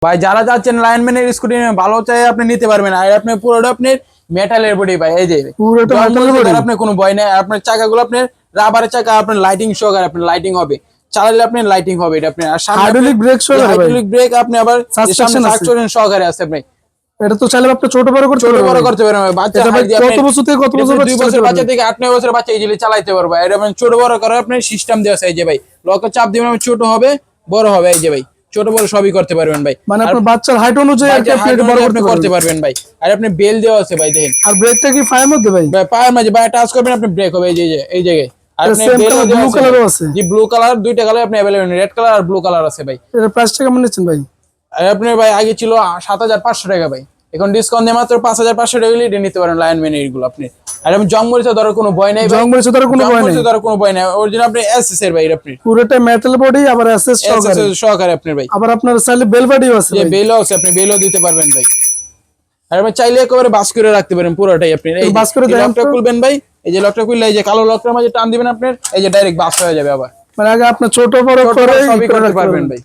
ভাই যারা যাচ্ছেন লাইনম্যানের স্কুটি ভালো চাই আপনি নিতে পারবেন। আর আপনি পুরোটা আপনার মেটালের বডি ভাই, এই যে পুরোটা মেটালের বডি, আপনার কোনো ভয় নাই। আপনার চাকাগুলো আপনার রাবারের চাকা, আপনার লাইটিং সহকারে আপনার লাইটিং হবে, চালালে আপনার লাইটিং হবে এটা আপনার। আর সামনে হাইড্রোলিক ব্রেক সহকারে ভাই, হাইড্রোলিক ব্রেক আপনি আবার সামনে সাসপেনশন সহকারে আছে ভাই। এটা তো চাইলে আপনি ছোট বড় করতে পারবেন ভাই। বাচ্চা কত বছর থেকে কত বছর? 2 বছর বাচ্চা থেকে 8-9 বছর বাচ্চা ইজিলি চালাতে পারবে। এটা মানে ছোট বড় করে আপনার সিস্টেম দেওয়া আছে। এই যে ভাই লক চাপ দিবেন, ছোট হবে বড় হবে, এই যে ভাই ছোট বড় সবই করতে পারবেন ভাই। মানে আপনার বাচ্চার হাইট অনুযায়ী আপনি বড় করতে পারবেন ভাই। আর আপনি বেল দেওয়া আছে ভাই, দেখেন। আর ব্রেকটা কি পায়ের মধ্যে ভাই? পায়ের মাঝে ভাই টাচ করবেন আপনি ব্রেক হবে, এই যে এই জায়গায়। আর আপনি ব্লু কালারও আছে। জি ব্লু কালার, দুইটা কালার আপনি अवेलेबल, রেড কালার আর ব্লু কালার আছে ভাই। এর প্রাইসটা কেমন নিচ্ছেন ভাই? আর আপনি ভাই আগে ছিল 7500 টাকা ভাই, এখন ডিসকাউন্ট দিয়ে মাত্র 5500 টাকা দিয়ে নিতে পারেন লাইনম্যান এইগুলো আপনি। আর আমি জংমরিচা ধরার কোনো ভয় নাই ভাই, জংমরিচা ধরার কোনো ভয় নাই, ধরার কোনো ভয় নাই। অরিজিনাল আপনি এসএস এর ভাই, আপনি পুরোটা মেটাল বডি আবার এসএস সহকারে আপনি ভাই। আবার আপনার চাইলে বেল বডিও আছে যে বেলও আছে, আপনি বেলও দিতে পারবেন ভাই। আর আপনি চাইলে একেবারে বাস করে রাখতে পারেন পুরোটাই আপনি। এই বাস করে লকটা খুলবেন ভাই, এই যে লকটা খুললে এই যে কালো লকটার মাঝে টান দিবেন আপনার, এই যে ডাইরেক্ট বাস হয়ে যাবে আবার। মানে আগে আপনি ছোট বড় করে সবই করতে পারবেন ভাই।